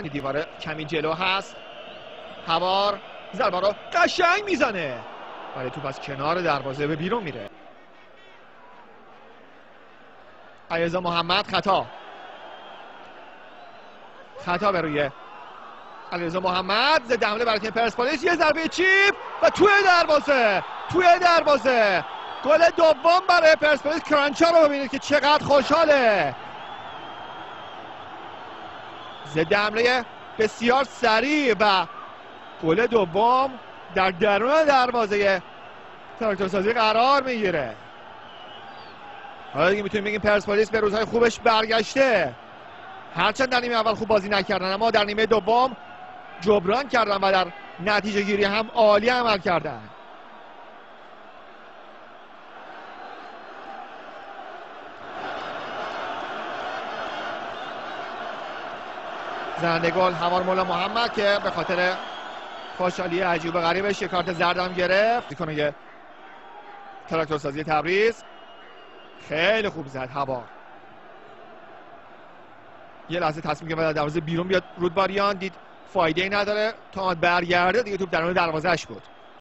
دیواره کمی جلو هست. هوار ضربه رو قشنگ میزنه ولی توپ از کنار دروازه به بیرون میره. علیرضا محمد خطا به روی علیرضا محمد. ضد حمله برای تیم پرسپولیس، یه ضربه چیپ و توی دروازه گل دوم برای پرسپولیس. کرانچا رو ببینید که چقدر خوشحاله. ضد حمله بسیار سریع و گل دوم در درون دروازه تراکتورسازی قرار میگیره. حالا دیگه میتونیم بگیم پرسپولیس به روزهای خوبش برگشته. هرچند در نیمه اول خوب بازی نکردن اما در نیمه دوم جبران کردن و در نتیجه گیری هم عالی عمل کردن. زننده گل هوار مولا محمد که به خاطر خوشحالی عجیب و غریبش یک کارت زردم گرفت. کنه تراکتورسازی تبریز خیلی خوب زد هوار. یه لحظه تصمیم گرفت دروازه بیرون بیاد. رودباریان دید فایده ای نداره تا برگرده دیگه توپ درون دروازه‌اش بود.